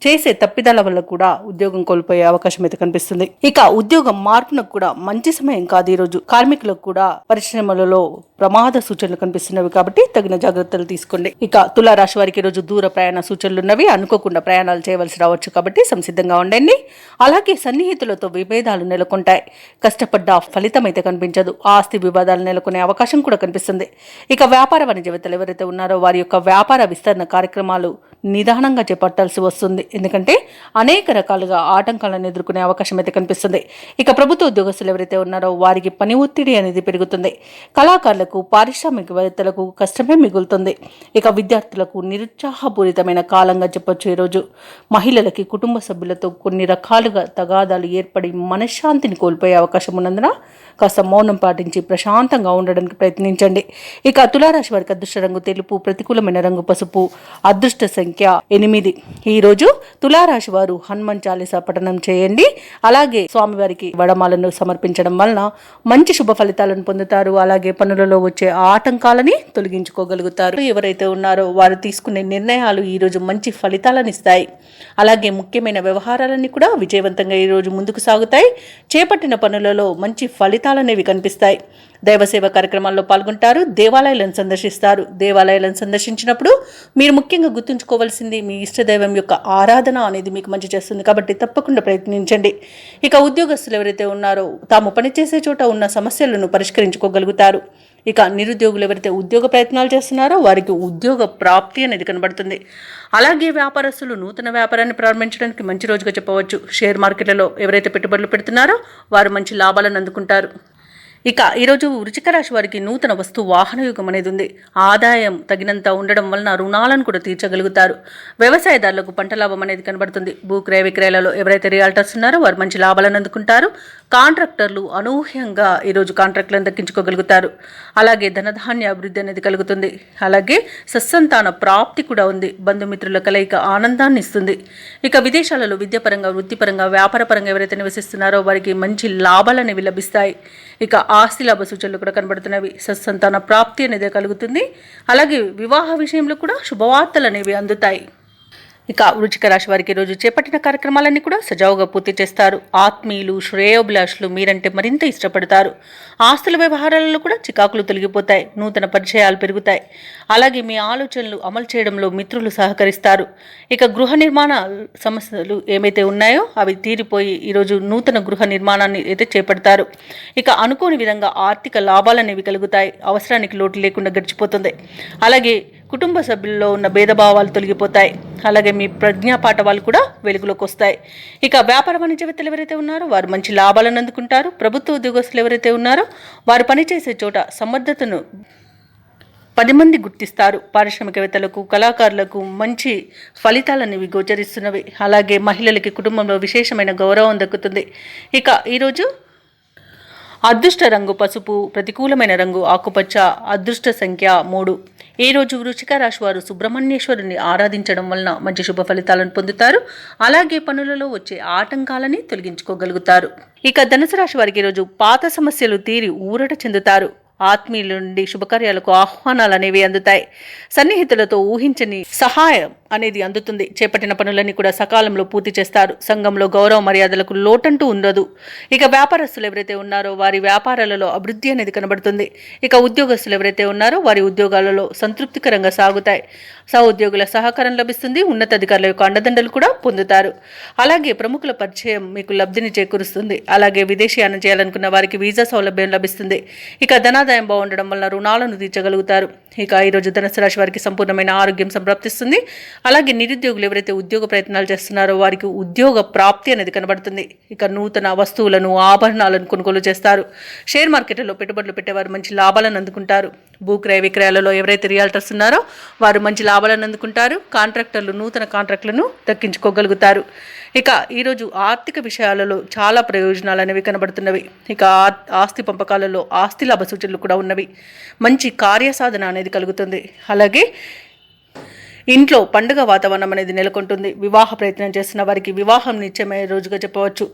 చేసే తప్పిదాల వల్ల కూడా ఉద్యోగం కోల్పోయే అవకాశం అయితే కనిపిస్తుంది. ఇక ఉద్యోగం మార్పునకు కూడా మంచి సమయం కాదు ఈరోజు. కార్మికులకు కూడా పరిశ్రమలలో ప్రమాద సూచనలు కనిపిస్తున్నవి. కాబట్టి తగిన జాగ్రత్తలు తీసుకోండి. ఇక తులారాశి వారికి ఈరోజు దూర ప్రయాణ సూచనలు ఉన్నవి. అనుకోకుండా ప్రయాణాలు చేయవలసి రావచ్చు. కాబట్టి సంసిద్ధంగా ఉండండి. అలాగే సన్నిహితులతో విభేదాలు నెలకొంటాయి. కష్టపడ్డ ఫలితం అయితే కనిపించదు. ఆస్తి వివాదాలు నెలకొనే అవకాశం కూడా కనిపిస్తుంది. ఇక వ్యాపార వాణిజ్యవేత్తలు ఎవరైతే ఉన్నారో వారి యొక్క వ్యాపార విస్తరణ కార్యక్రమాలు నిదానంగా చేపట్టాల్సి వస్తుంది. ఎందుకంటే అనేక రకాలుగా ఆటంకాలను ఎదుర్కొనే అవకాశం అయితే కనిపిస్తుంది. ఇక ప్రభుత్వ ఉద్యోగస్తులు ఎవరైతే ఉన్నారో వారికి పని ఒత్తిడి అనేది పెరుగుతుంది. కళాకారులకు, పారిశ్రామికవేత్తలకు కష్టమే మిగులుతుంది. ఇక విద్యార్థులకు నిరుత్సాహపూరితమైన కాలంగా చెప్పొచ్చు ఈరోజు. మహిళలకి కుటుంబ సభ్యులతో కొన్ని రకాలుగా తగాదాలు ఏర్పడి మనశ్శాంతిని కోల్పోయే అవకాశం ఉన్నందున కాస్త మౌనం పాటించి ప్రశాంతంగా ఉండడానికి ప్రయత్నించండి. ఇక తులారాశి వారికి అదృష్ట రంగు తెలుపు, ప్రతికూలమైన రంగు పసుపు, అదృష్ట సంఖ్య 8. ఈరోజు తులారాశి వారు హనుమాన్ చాలీసా పఠనం చేయండి. అలాగే స్వామివారికి వడమాలను సమర్పించడం వలన మంచి శుభ ఫలితాలను పొందుతారు. అలాగే పనులలో వచ్చే ఆటంకాలని తొలగించుకోగలుగుతారు. ఎవరైతే ఉన్నారో వారు తీసుకునే నిర్ణయాలు ఈరోజు మంచి ఫలితాలను ఇస్తాయి. అలాగే ముఖ్యమైన వ్యవహారాలన్నీ కూడా విజయవంతంగా ఈరోజు ముందుకు సాగుతాయి. చేపట్టిన పనులలో మంచి ఫలితాలనేవి కనిపిస్తాయి. దైవసేవ కార్యక్రమాల్లో పాల్గొంటారు. దేవాలయాలను సందర్శిస్తారు. దేవాలయాలను సందర్శించినప్పుడు మీరు ముఖ్యంగా గుర్తుంచుకోవాల్సింది మీ ఇష్టదైవం యొక్క ఆరాధన అనేది మీకు మంచి చేస్తుంది. కాబట్టి తప్పకుండా ప్రయత్నించండి. ఇక ఉద్యోగస్తులు ఎవరైతే ఉన్నారో తాము పనిచేసే చోట ఉన్న సమస్యలను పరిష్కరించుకోగలుగుతారు. ఇక నిరుద్యోగులు ఎవరైతే ఉద్యోగ ప్రయత్నాలు చేస్తున్నారో వారికి ఉద్యోగ ప్రాప్తి అనేది కనబడుతుంది. అలాగే వ్యాపారస్తులు నూతన వ్యాపారాన్ని ప్రారంభించడానికి మంచి రోజుగా చెప్పవచ్చు. షేర్ మార్కెట్లలో ఎవరైతే పెట్టుబడులు పెడుతున్నారో వారు మంచి లాభాలను అందుకుంటారు. ఇక ఈరోజు వృశ్చిక రాశి వారికి నూతన వస్తు వాహన యుగం అనేది ఉంది. ఆదాయం తగినంత ఉండడం వలన రుణాలను కూడా తీర్చగలుగుతారు. వ్యవసాయదారులకు పంట లాభం అనేది కనబడుతుంది. భూక్రయ విక్రయాలలో ఎవరైతే రియాల్టర్స్ ఉన్నారో వారు మంచి లాభాలను అందుకుంటారు. కాంట్రాక్టర్లు అనూహ్యంగా ఈరోజు కాంట్రాక్టులను దక్కించుకోగలుగుతారు. అలాగే ధనధాన్య అభివృద్ధి అనేది కలుగుతుంది. అలాగే సత్సంతాన ప్రాప్తి కూడా ఉంది. బంధుమిత్రుల కలయిక ఆనందాన్ని ఇస్తుంది. ఇక విదేశాలలో విద్యాపరంగా, వృత్తిపరంగా, వ్యాపారపరంగా ఎవరైతే నివసిస్తున్నారో వారికి మంచి లాభాలు అనేవి లభిస్తాయి. ఇక ఆస్తి లాభ సూచనలు కూడా కనబడుతున్నవి. సత్సంతాన ప్రాప్తి అనేది కలుగుతుంది. అలాగే వివాహ విషయంలో కూడా శుభవార్తలు అనేవి అందుతాయి. ఇక వృశ్చిక రాశి వారికి రోజు చేపట్టిన కార్యక్రమాలన్నీ కూడా సజావుగా పూర్తి చేస్తారు. ఆత్మీయులు, శ్రేయోభిలాషులు మీరంటే మరింత ఇష్టపడతారు. ఆస్తుల వ్యవహారాలలో కూడా చికాకులు తొలగిపోతాయి. నూతన పరిచయాలు పెరుగుతాయి. అలాగే మీ ఆలోచనలు అమలు చేయడంలో మిత్రులు సహకరిస్తారు. ఇక గృహ నిర్మాణ సమస్యలు ఏమైతే ఉన్నాయో అవి తీరిపోయి ఈరోజు నూతన గృహ నిర్మాణాన్ని అయితే చేపడతారు. ఇక అనుకోని విధంగా ఆర్థిక లాభాలు అనేవి కలుగుతాయి. అవసరానికి లోటు లేకుండా గడిచిపోతుంది. అలాగే కుటుంబ సభ్యుల్లో ఉన్న భేదభావాలు తొలగిపోతాయి. అలాగే మీ ప్రజ్ఞాపాఠవాలు కూడా వెలుగులోకి వస్తాయి. ఇక వ్యాపార వాణిజ్యవేత్తలు ఎవరైతే ఉన్నారో వారు మంచి లాభాలను అందుకుంటారు. ప్రభుత్వ ఉద్యోగస్తులు ఎవరైతే ఉన్నారో వారు పనిచేసే చోట సమర్థతను 10 మంది గుర్తిస్తారు. పారిశ్రామికవేత్తలకు, కళాకారులకు మంచి ఫలితాలనేవి గోచరిస్తున్నవి. అలాగే మహిళలకి కుటుంబంలో విశేషమైన గౌరవం దక్కుతుంది. ఇక ఈరోజు అదృష్ట రంగు పసుపు, ప్రతికూలమైన రంగు ఆకుపచ్చ, అదృష్ట సంఖ్య 3. ఈ రోజు వృశ్చిక రాశి వారు సుబ్రహ్మణ్యేశ్వరుని ఆరాధించడం వలన మంచి శుభ ఫలితాలను పొందుతారు. అలాగే పనులలో వచ్చే ఆటంకాలని తొలగించుకోగలుగుతారు. ఇక ధనుసు రాశి వారికి ఈరోజు పాత సమస్యలు తీరి ఊరట చెందుతారు. ఆత్మీయుల నుండి శుభకార్యాలకు ఆహ్వానాలు అనేవి అందుతాయి. సన్నిహితులతో ఊహించని సహాయం అనేది అందుతుంది. చేపట్టిన పనులన్నీ కూడా సకాలంలో పూర్తి చేస్తారు. సంఘంలో గౌరవ మర్యాదలకు లోటంటూ ఉండదు. ఇక వ్యాపారస్తులు ఎవరైతే ఉన్నారో వారి వ్యాపారాలలో అభివృద్ధి అనేది కనబడుతుంది. ఇక ఉద్యోగస్తులు ఎవరైతే ఉన్నారో వారి ఉద్యోగాలలో సంతృప్తికరంగా సాగుతాయి. సహోద్యోగుల సహకారం లభిస్తుంది. ఉన్నతాధికారుల యొక్క అండదండలు కూడా పొందుతారు. అలాగే ప్రముఖుల పరిచయం మీకు లబ్ధిని చేకూరుస్తుంది. అలాగే విదేశీయానం చేయాలనుకున్న వారికి వీసా సౌలభ్యం లభిస్తుంది. ఇక ధనాదాయం బాగుండడం వల్ల రుణాలను తీర్చగలుగుతారు. ఇక ఈరోజు ధనుసు రాశి వారికి సంపూర్ణమైన ఆరోగ్యం సంప్రాప్తిస్తుంది. అలాగే నిరుద్యోగులు ఎవరైతే ఉద్యోగ ప్రయత్నాలు చేస్తున్నారో వారికి ఉద్యోగ ప్రాప్తి అనేది కనబడుతుంది. ఇక నూతన వస్తువులను, ఆభరణాలను కొనుగోలు చేస్తారు. షేర్ మార్కెట్లో పెట్టుబడులు పెట్టేవారు మంచి లాభాలను అందుకుంటారు. భూక్రయ విక్రయాలలో ఎవరైతే రియాల్టర్స్ ఉన్నారో వారు మంచి లాభాలను అందుకుంటారు. కాంట్రాక్టర్లు నూతన కాంట్రాక్టులను దక్కించుకోగలుగుతారు. ఇక ఈరోజు ఆర్థిక విషయాలలో చాలా ప్రయోజనాలు అనేవి కనబడుతున్నవి. ఇక ఆస్తి పంపకాలలో ఆస్తి లాభ సూచనలు కూడా ఉన్నవి. మంచి కార్యసాధన అనేది కలుగుతుంది. అలాగే ఇంట్లో పండుగ వాతావరణం అనేది నెలకొంటుంది. వివాహ ప్రయత్నం చేస్తున్న వారికి వివాహం నిశ్చయమయ్యే రోజుగా చెప్పవచ్చు.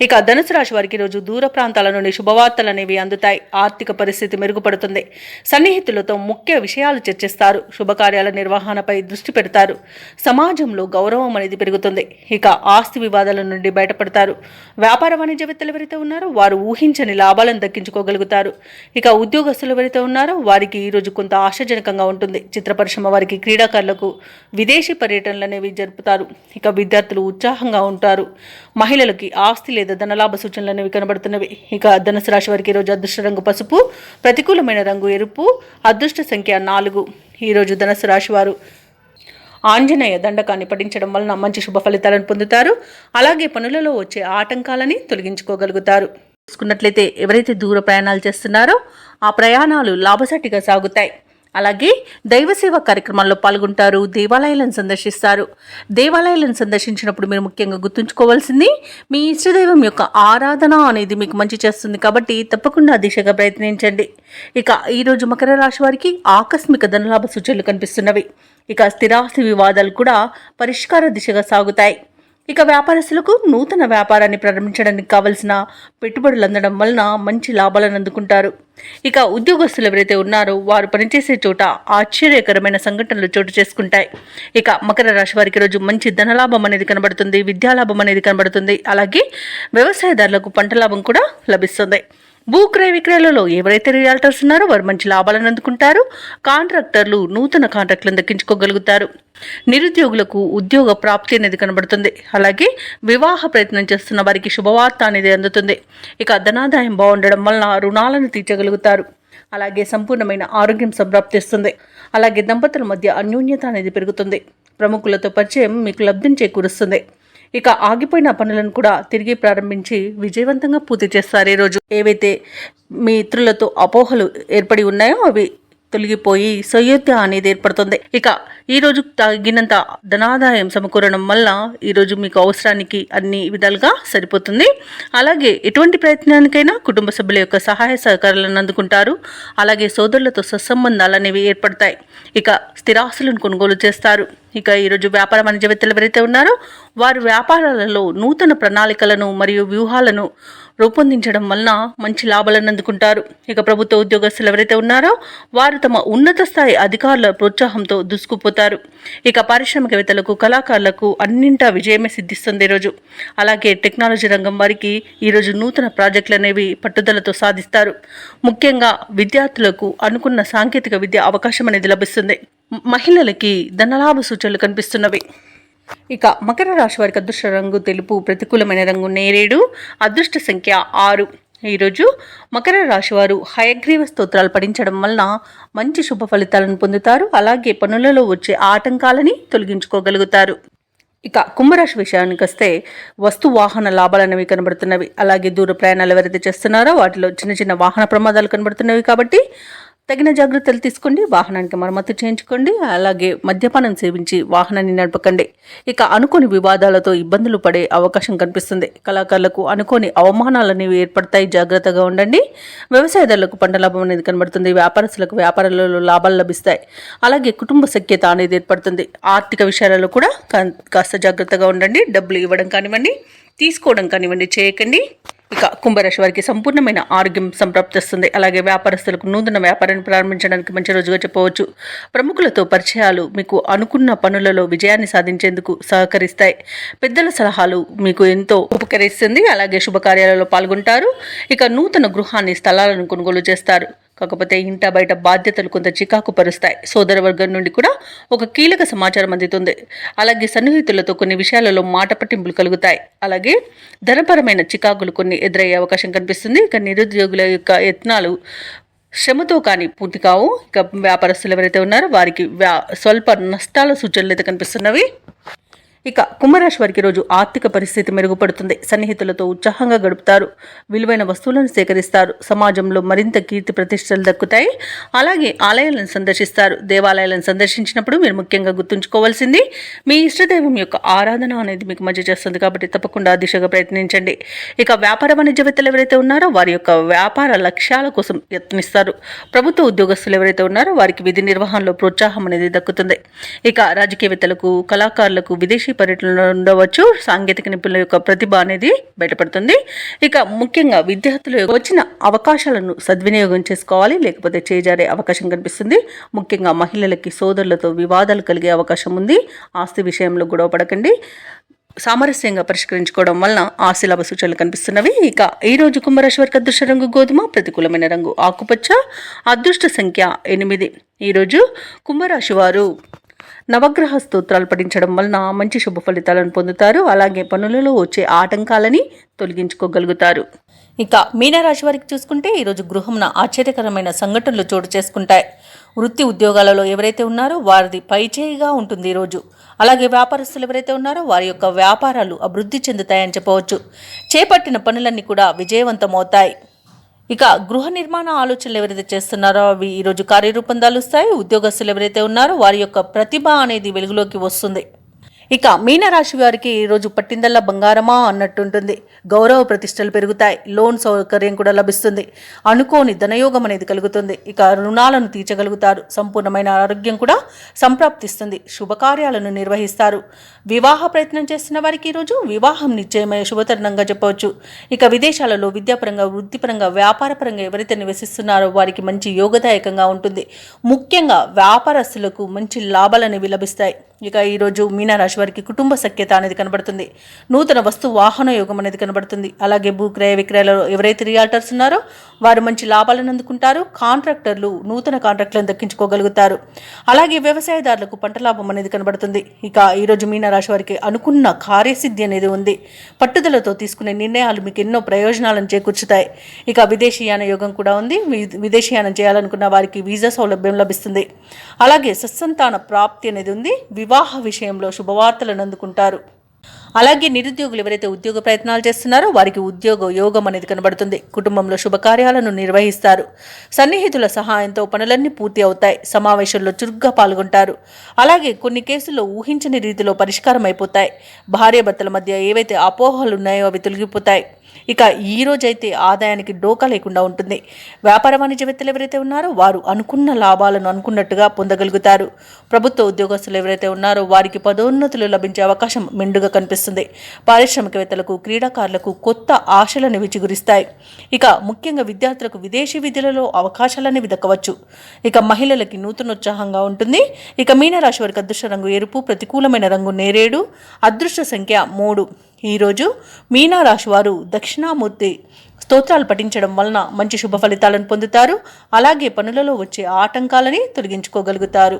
ఇక ధనుసు రాశి వారికి రోజు దూర ప్రాంతాల నుండి శుభవార్తలు అనేవి అందుతాయి. ఆర్థిక పరిస్థితి మెరుగుపడుతుంది. సన్నిహితులతో ముఖ్య విషయాలు చర్చిస్తారు. శుభకార్యాల నిర్వహణపై దృష్టి పెడతారు. సమాజంలో గౌరవం అనేది పెరుగుతుంది. ఇక ఆస్తి వివాదాల నుండి బయటపడతారు. వ్యాపార వాణిజ్యవేత్తలు ఎవరైతే ఉన్నారో వారు ఊహించని లాభాలను దక్కించుకోగలుగుతారు. ఇక ఉద్యోగస్తులు ఎవరైతే ఉన్నారో వారికి ఈరోజు కొంత ఆశాజనకంగా ఉంటుంది. చిత్ర పరిశ్రమ వారికి, క్రీడాకారులకు విదేశీ పర్యటనలు అనేవి జరుపుతారు. ఇక విద్యార్థులు ఉత్సాహంగా ఉంటారు. మహిళలకి ఆస్తి లేదా ధనలాభ సూచనలు అనేవి కనబడుతున్నవి. ఇక ధనుసు రాశి వారికి ఈరోజు అదృష్ట రంగు పసుపు, ప్రతికూలమైన రంగు ఎరుపు, అదృష్ట సంఖ్య 4. ఈరోజు ధనుసు రాశి వారు ఆంజనేయ దండకాన్ని పఠించడం వలన మంచి శుభ ఫలితాలను పొందుతారు. అలాగే పనులలో వచ్చే ఆటంకాలని తొలగించుకోగలుగుతారు. చూసుకున్నట్లయితే ఎవరైతే దూర ప్రయాణాలు చేస్తున్నారో ఆ ప్రయాణాలు లాభసాటిగా సాగుతాయి. అలాగే దైవసేవ కార్యక్రమాల్లో పాల్గొంటారు. దేవాలయాలను సందర్శిస్తారు. దేవాలయాలను సందర్శించినప్పుడు మీరు ముఖ్యంగా గుర్తుంచుకోవాల్సింది మీ ఇష్టదైవం యొక్క ఆరాధన అనేది మీకు మంచి చేస్తుంది. కాబట్టి తప్పకుండా దిశగా ప్రయత్నించండి. ఇక ఈరోజు మకర రాశి వారికి ఆకస్మిక ధనలాభ సూచనలు కనిపిస్తున్నవి. ఇక స్థిరాస్తి వివాదాలు కూడా పరిష్కార దిశగా సాగుతాయి. ఇక వ్యాపారస్తులకు నూతన వ్యాపారాన్ని ప్రారంభించడానికి కావలసిన పెట్టుబడులు అందడం వలన మంచి లాభాలను అందుకుంటారు. ఇక ఉద్యోగస్తులు ఎవరైతే ఉన్నారో వారు పనిచేసే చోట ఆశ్చర్యకరమైన సంఘటనలు చోటు చేసుకుంటాయి. ఇక మకర రాశి వారికి రోజు మంచి ధనలాభం అనేది కనబడుతుంది. విద్యాలాభం అనేది కనబడుతుంది. అలాగే వ్యవసాయదారులకు పంట లాభం కూడా లభిస్తుంది. భూక్రయ విక్రయాలలో ఎవరైతే రియాల్టర్స్ ఉన్నారో వారు మంచి లాభాలను అందుకుంటారు. కాంట్రాక్టర్లు నూతన కాంట్రాక్టులను దక్కించుకోగలుగుతారు. నిరుద్యోగులకు ఉద్యోగ ప్రాప్తి అనేది కనబడుతుంది. అలాగే వివాహ ప్రయత్నం చేస్తున్న వారికి శుభవార్త అనేది అందుతుంది. ఇక ధనాదాయం బాగుండడం వలన రుణాలను తీర్చగలుగుతారు. అలాగే సంపూర్ణమైన ఆరోగ్యం సంప్రాప్తిస్తుంది. అలాగే దంపతుల మధ్య అన్యోన్యత అనేది పెరుగుతుంది. ప్రముఖులతో పరిచయం మీకు లబ్ధిని చేకూరుస్తుంది. ఇక ఆగిపోయిన పనులను కూడా తిరిగి ప్రారంభించి విజయవంతంగా పూర్తి చేస్తారు. ఈ రోజు ఏవైతే మీ ఇతరులతో అపోహలు ఏర్పడి ఉన్నాయో అవి తొలగిపోయి సయోధ్య అనేది ఏర్పడుతుంది. ఇక ఈ రోజు తగినంత ధనాదాయం సమకూరడం వల్ల ఈరోజు మీకు అవసరానికి అన్ని విధాలుగా సరిపోతుంది. అలాగే ఎటువంటి ప్రయత్నానికైనా కుటుంబ సభ్యుల యొక్క సహాయ సహకారాలను అందుకుంటారు. అలాగే సోదరులతో సత్సంబంధాలు అనేవి ఏర్పడతాయి. ఇక స్థిరాస్తులను కొనుగోలు చేస్తారు. ఇక ఈరోజు వ్యాపార వాణిజ్యవేత్తలు ఎవరైతే ఉన్నారో వారు వ్యాపారాలలో నూతన ప్రణాళికలను మరియు వ్యూహాలను రూపొందించడం వలన మంచి లాభాలను అందుకుంటారు. ఇక ప్రభుత్వ ఉద్యోగస్తులు ఎవరైతే ఉన్నారో వారు తమ ఉన్నత స్థాయి అధికారుల ప్రోత్సాహంతో దూసుకుపోతారు. ఇక పారిశ్రామికవేత్తలకు, కళాకారులకు అన్నింటా విజయమే సిద్ధిస్తుంది ఈరోజు. అలాగే టెక్నాలజీ రంగం వారికి ఈరోజు నూతన ప్రాజెక్టులు అనేవి పట్టుదలతో సాధిస్తారు. ముఖ్యంగా విద్యార్థులకు అనుకున్న సాంకేతిక విద్య అవకాశం అనేది లభిస్తుంది. మహిళలకి ధనలాభ సూచనలు కనిపిస్తున్నవి. ఇక మకర రాశి వారికి అదృష్ట రంగు తెలుపు, ప్రతికూలమైన రంగు నేరేడు, అదృష్ట సంఖ్య 6. ఈరోజు మకర రాశి వారు హయగ్రీవ స్తోత్రాలు పఠించడం వలన మంచి శుభ ఫలితాలను పొందుతారు. అలాగే పనులలో వచ్చే ఆటంకాలని తొలగించుకోగలుగుతారు. ఇక కుంభరాశి విషయానికి వస్తే వస్తు వాహన లాభాలు అనేవి కనబడుతున్నవి. అలాగే దూర ప్రయాణాలు ఎవరైతే చేస్తున్నారో వాటిలో చిన్న చిన్న వాహన ప్రమాదాలు కనబడుతున్నవి. కాబట్టి తగిన జాగ్రత్తలు తీసుకోండి. వాహనానికి మరమ్మతు చేయించుకోండి. అలాగే మద్యపానం సేవించి వాహనాన్ని నడపకండి. ఇక అనుకోని వివాదాలతో ఇబ్బందులు పడే అవకాశం కనిపిస్తుంది. కళాకారులకు అనుకోని అవమానాలు అనేవి ఏర్పడతాయి. జాగ్రత్తగా ఉండండి. వ్యవసాయదారులకు పంట లాభం అనేది కనబడుతుంది. వ్యాపారస్తులకు వ్యాపారాలలో లాభాలు లభిస్తాయి. అలాగే కుటుంబ సఖ్యత అనేది ఏర్పడుతుంది. ఆర్థిక విషయాలలో కూడా కాస్త జాగ్రత్తగా ఉండండి. డబ్బులు ఇవ్వడం కానివ్వండి, తీసుకోవడం కానివ్వండి చేయకండి. ఇక కుంభరాశి వారికి సంపూర్ణమైన ఆరోగ్యం సంప్రాప్తిస్తుంది. అలాగే వ్యాపారస్తులకు నూతన వ్యాపారాన్ని ప్రారంభించడానికి మంచి రోజుగా చెప్పవచ్చు. ప్రముఖులతో పరిచయాలు మీకు అనుకున్న పనులలో విజయాన్ని సాధించేందుకు సహకరిస్తాయి. పెద్దల సలహాలు మీకు ఎంతో ఉపకరిస్తుంది. అలాగే శుభకార్యాలలో పాల్గొంటారు. ఇక నూతన గృహాన్ని స్థలాలను కొనుగోలు చేస్తారు. కాకపోతే ఇంట బయట బాధ్యతలు కొంత చికాకు పరుస్తాయి. సోదర వర్గం నుండి కూడా ఒక కీలక సమాచారం అందుతుంది. అలాగే సన్నిహితులతో కొన్ని విషయాలలో మాట పట్టింపులు కలుగుతాయి. అలాగే ధనపరమైన చికాకులు కొన్ని ఎదురయ్యే అవకాశం కనిపిస్తుంది. ఇక నిరుద్యోగుల యొక్క యత్నాలు శ్రమతో కానీ పూర్తి కావు. ఇక వ్యాపారస్తులు ఎవరైతే ఉన్నారో వారికి స్వల్ప నష్టాల సూచనలు అయితే కనిపిస్తున్నవి. ఇక కుంభరాశి వారికి రోజు ఆర్థిక పరిస్థితి మెరుగుపడుతుంది. సన్నిహితులతో ఉత్సాహంగా గడుపుతారు. విలువైన వస్తువులను సేకరిస్తారు. సమాజంలో మరింత కీర్తి ప్రతిష్టలు దక్కుతాయి. అలాగే ఆలయాలను సందర్శిస్తారు. దేవాలయాలను సందర్శించినప్పుడు మీరు ముఖ్యంగా గుర్తుంచుకోవాల్సింది మీ ఇష్టదైవం యొక్క ఆరాధన అనేది మీకు మంచి చేస్తుంది. కాబట్టి తప్పకుండా ఆ దిశగా ప్రయత్నించండి. ఇక వ్యాపార వాణిజ్యవేత్తలు ఎవరైతే ఉన్నారో వారి యొక్క వ్యాపార లక్ష్యాల కోసం యత్నిస్తారు. ప్రభుత్వ ఉద్యోగస్తులు ఎవరైతే ఉన్నారో వారికి విధి నిర్వహణలో ప్రోత్సాహం అనేది దక్కుతుంది. ఇక రాజకీయవేత్తలకు, కళాకారులకు విదేశీ పర్యటనలో ఉండవచ్చు. సాంకేతిక నిపుణుల యొక్క ప్రతిభ అనేది బయటపడుతుంది. ఇక ముఖ్యంగా విద్యార్థులు వచ్చిన అవకాశాలను సద్వినియోగం చేసుకోవాలి. లేకపోతే చేజారే అవకాశం కనిపిస్తుంది. ముఖ్యంగా మహిళలకి సోదరులతో వివాదాలు కలిగే అవకాశం ఉంది. ఆస్తి విషయంలో గొడవ పడకండి. సామరస్యంగా పరిష్కరించుకోవడం వలన ఆశీలాభ సూచనలు కనిపిస్తున్నవి. ఇక ఈ రోజు కుంభరాశి వారికి అదృష్ట రంగు గోధుమ, ప్రతికూలమైన రంగు ఆకుపచ్చ, అదృష్ట సంఖ్య 8. ఈరోజు కుంభరాశి వారు నవగ్రహ స్తోత్రాలు పఠించడం వలన మంచి శుభ ఫలితాలను పొందుతారు. అలాగే పనులలో వచ్చే ఆటంకాలని తొలగించుకోగలుగుతారు. ఇక మీనరాశి వారికి చూసుకుంటే ఈరోజు గృహంన ఆశ్చర్యకరమైన సంఘటనలు చోటు చేసుకుంటాయి. వృత్తి ఉద్యోగాలలో ఎవరైతే ఉన్నారో వారిది పైచేయిగా ఉంటుంది ఈరోజు. అలాగే వ్యాపారస్తులు ఎవరైతే ఉన్నారో వారి యొక్క వ్యాపారాలు అభివృద్ధి చెందుతాయని చెప్పవచ్చు. చేపట్టిన పనులన్నీ కూడా విజయవంతమవుతాయి. ఇక గృహ నిర్మాణ ఆలోచనలు ఎవరైతే చేస్తున్నారో అవి ఈరోజు కార్యరూపం దాలుస్తాయి. ఉద్యోగస్తులు ఎవరైతే ఉన్నారో వారి యొక్క ప్రతిభ అనేది వెలుగులోకి వస్తుంది. ఇక మీనరాశి వారికి ఈరోజు పట్టిందల్లా బంగారమా అన్నట్టుంటుంది. గౌరవ ప్రతిష్టలు పెరుగుతాయి. లోన్ సౌకర్యం కూడా లభిస్తుంది. అనుకోని ధనయోగం అనేది కలుగుతుంది. ఇక రుణాలను తీర్చగలుగుతారు. సంపూర్ణమైన ఆరోగ్యం కూడా సంప్రాప్తిస్తుంది. శుభకార్యాలను నిర్వహిస్తారు. వివాహ ప్రయత్నం చేస్తున్న వారికి ఈరోజు వివాహం నిశ్చయమైన శుభతరుణంగా చెప్పవచ్చు. ఇక విదేశాలలో విద్యాపరంగా, వృత్తిపరంగా, వ్యాపారపరంగా ఎవరైతే నివసిస్తున్నారో వారికి మంచి యోగదాయకంగా ఉంటుంది. ముఖ్యంగా వ్యాపారస్తులకు మంచి లాభాలు అనేవి లభిస్తాయి. ఇక ఈరోజు మీనరాశి వారికి కుటుంబ సఖ్యత అనేది కనబడుతుంది. నూతన వస్తు వాహన యోగం అనేది కనబడుతుంది. అలాగే భూక్రయ విక్రయాలలో ఎవరైతే రియాల్టర్స్ ఉన్నారో వారు మంచి లాభాలను అందుకుంటారు. కాంట్రాక్టర్లు నూతన కాంట్రాక్టులను దక్కించుకోగలుగుతారు. అలాగే వ్యవసాయదారులకు పంట లాభం అనేది కనబడుతుంది. ఇక ఈరోజు మీనరాశి వారికి అనుకున్న కార్యసిద్ధి అనేది ఉంది. పట్టుదలతో తీసుకునే నిర్ణయాలు మీకు ఎన్నో ప్రయోజనాలను చేకూర్చుతాయి. ఇక విదేశీయాన యోగం కూడా ఉంది. విదేశీయానం చేయాలనుకున్న వారికి వీసా సౌలభ్యం లభిస్తుంది. అలాగే సత్సంతాన ప్రాప్తి అనేది ఉంది. వివాహ విషయంలో శుభవార్తలను అందుకుంటారు. అలాగే నిరుద్యోగులు ఎవరైతే ఉద్యోగ ప్రయత్నాలు చేస్తున్నారో వారికి ఉద్యోగ యోగం అనేది కనబడుతుంది. కుటుంబంలో శుభకార్యాలను నిర్వహిస్తారు. సన్నిహితుల సహాయంతో పనులన్నీ పూర్తి అవుతాయి. సమావేశంలో చురుగ్గా పాల్గొంటారు. అలాగే కొన్ని కేసుల్లో ఊహించని రీతిలో పరిష్కారం అయిపోతాయి. భార్యాభర్తల మధ్య ఏవైతే అపోహలు ఉన్నాయో అవి తొలగిపోతాయి. ఇక ఈ రోజైతే ఆదాయానికి డోకా లేకుండా ఉంటుంది. వ్యాపార వాణిజ్యవేత్తలు ఎవరైతే ఉన్నారో వారు అనుకున్న లాభాలను అనుకున్నట్టుగా పొందగలుగుతారు. ప్రభుత్వ ఉద్యోగస్తులు ఎవరైతే ఉన్నారో వారికి పదోన్నతులు లభించే అవకాశం మెండుగా కనిపిస్తుంది. పారిశ్రామికవేత్తలకు, క్రీడాకారులకు కొత్త ఆశలను విచిగురిస్తాయి. ఇక ముఖ్యంగా విద్యార్థులకు విదేశీ విద్యలలో అవకాశాలనేవి దక్కవచ్చు. ఇక మహిళలకి నూతనోత్సాహంగా ఉంటుంది. ఇక మీనరాశి వారికి అదృష్ట రంగు ఎరుపు, ప్రతికూలమైన రంగు నేరేడు, అదృష్ట సంఖ్య 3. ఈరోజు మీనరాశి వారు దక్షిణామూర్తి స్తోత్రాలు పఠించడం వలన మంచి శుభ ఫలితాలను పొందుతారు. అలాగే పనులలో వచ్చే ఆటంకాలని తొలగించుకోగలుగుతారు.